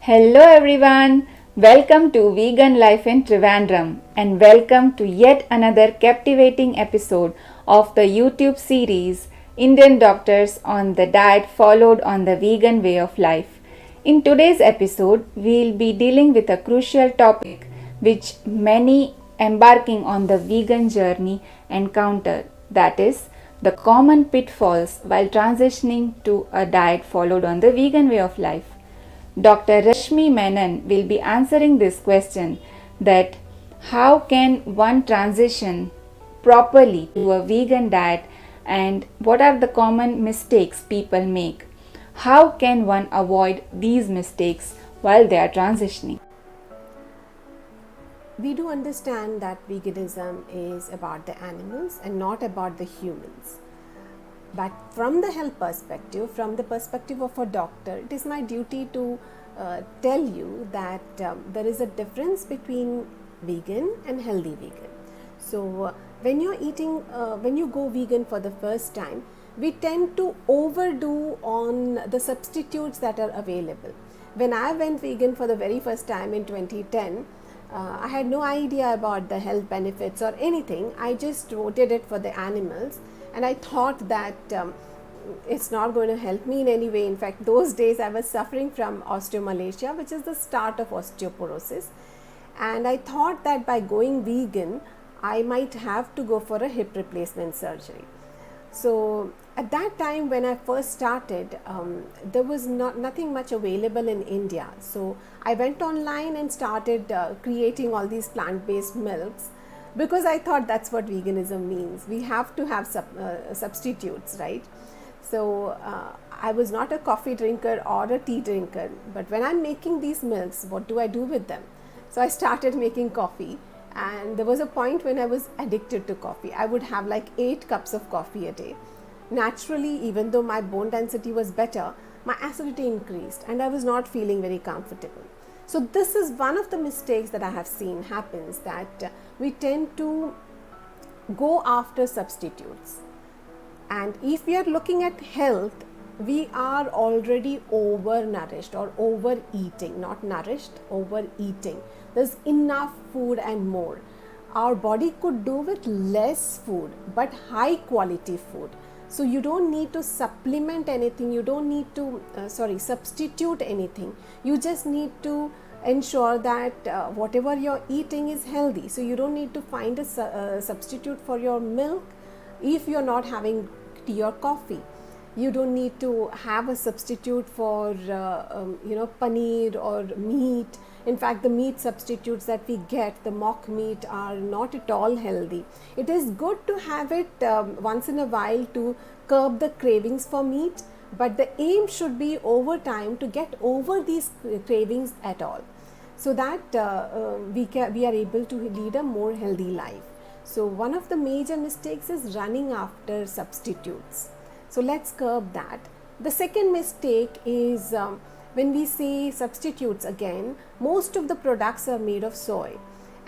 Hello everyone, welcome to Vegan Life in Trivandrum and welcome to yet another captivating episode of the YouTube series Indian Doctors on the Diet Followed on the Vegan Way of Life. In today's episode, we'll be dealing with a crucial topic which many embarking on the vegan journey encounter, that is, the common pitfalls while transitioning to a diet followed on the vegan way of life. Dr. Rashmi Menon will be answering this question, that how can one transition properly to a vegan diet and what are the common mistakes people make? How can one avoid these mistakes while they are transitioning? We do understand that veganism is about the animals and not about the humans. But from the health perspective, from the perspective of a doctor, it is my duty to tell you that there is a difference between vegan and healthy vegan. So when you're eating, when you go vegan for the first time, we tend to overdo on the substitutes that are available. When I went vegan for the very first time in 2010, I had no idea about the health benefits or anything. I just voted it for the animals. And I thought that it's not going to help me in any way. In fact, those days I was suffering from osteomalacia, which is the start of osteoporosis. And I thought that by going vegan, I might have to go for a hip replacement surgery. So at that time when I first started, there was nothing much available in India. So I went online and started creating all these plant-based milks, because I thought that's what veganism means. We have to have substitutes, right? So I was not a coffee drinker or a tea drinker, but when I'm making these milks, what do I do with them? So I started making coffee, and there was a point when I was addicted to coffee. I would have like 8 cups of coffee a day. Naturally, even though my bone density was better, my acidity increased and I was not feeling very comfortable. So this is one of the mistakes that I have seen happens, that we tend to go after substitutes. And if we are looking at health, we are already overnourished or overeating, not nourished, overeating. There's enough food and more. Our body could do with less food, but high quality food. So you don't need to supplement anything, you don't need to substitute anything. You just need to ensure that whatever you're eating is healthy. So you don't need to find a substitute for your milk if you're not having tea or coffee. You don't need to have a substitute for paneer or meat. In fact, the meat substitutes that we get, the mock meat, are not at all healthy. It is good to have it once in a while to curb the cravings for meat, but the aim should be over time to get over these cravings at all, so that we are able to lead a more healthy life. So one of the major mistakes is running after substitutes. So let's curb that. The second mistake is when we say substitutes again, most of the products are made of soy,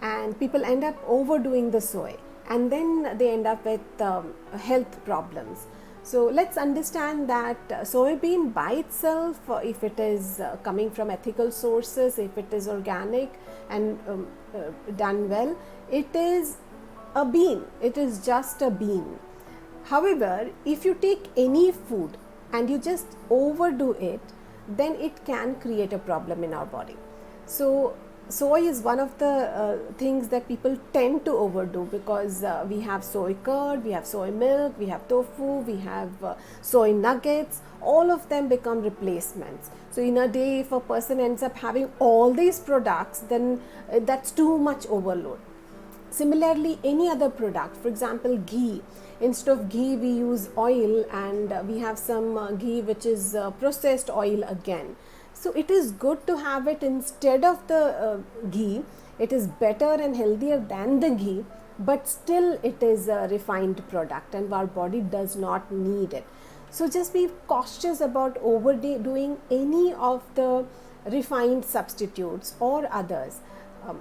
and people end up overdoing the soy, and then they end up with health problems. So let's understand that soybean by itself, if it is coming from ethical sources, if it is organic and done well, it is a bean. It is just a bean. However, if you take any food and you just overdo it, then it can create a problem in our body. So soy is one of the things that people tend to overdo, because we have soy curd, we have soy milk, we have tofu, we have soy nuggets. All of them become replacements. So in a day, if a person ends up having all these products, then that's too much overload. Similarly, any other product, for example ghee, instead of ghee we use oil, and we have some ghee which is processed oil again. So it is good to have it instead of the ghee. It is better and healthier than the ghee, but still it is a refined product and our body does not need it. So just be cautious about overdoing any of the refined substitutes or others.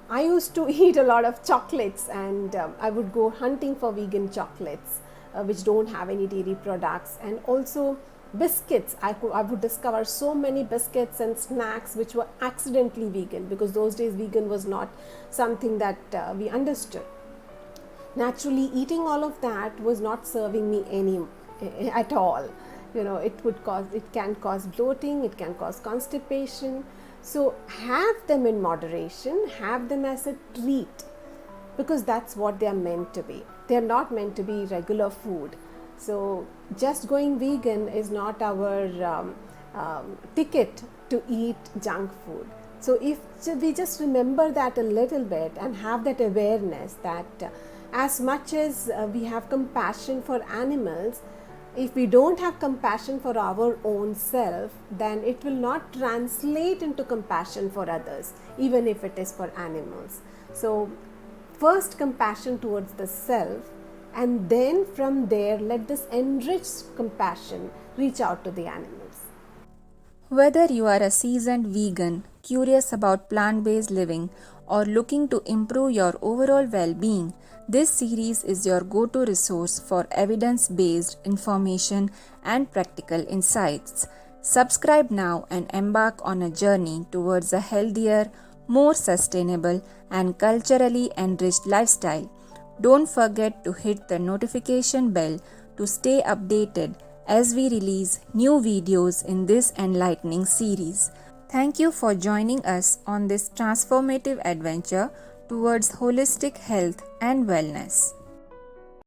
I used to eat a lot of chocolates, and I would go hunting for vegan chocolates which don't have any dairy products, and also biscuits. I would discover so many biscuits and snacks which were accidentally vegan, because those days vegan was not something that we understood. Naturally, eating all of that was not serving me any at all. It can cause bloating, it can cause constipation. So have them in moderation, have them as a treat, because that's what they are meant to be. They are not meant to be regular food. So just going vegan is not our ticket to eat junk food. So if we just remember that a little bit and have that awareness that as much as we have compassion for animals, if we don't have compassion for our own self, then it will not translate into compassion for others, even if it is for animals. So first compassion towards the self, and then from there let this enriched compassion reach out to the animals. Whether you are a seasoned vegan, curious about plant-based living, or looking to improve your overall well-being, this series is your go-to resource for evidence-based information and practical insights. Subscribe now and embark on a journey towards a healthier, more sustainable, and culturally enriched lifestyle. Don't forget to hit the notification bell to stay updated as we release new videos in this enlightening series. Thank you for joining us on this transformative adventure towards holistic health and wellness.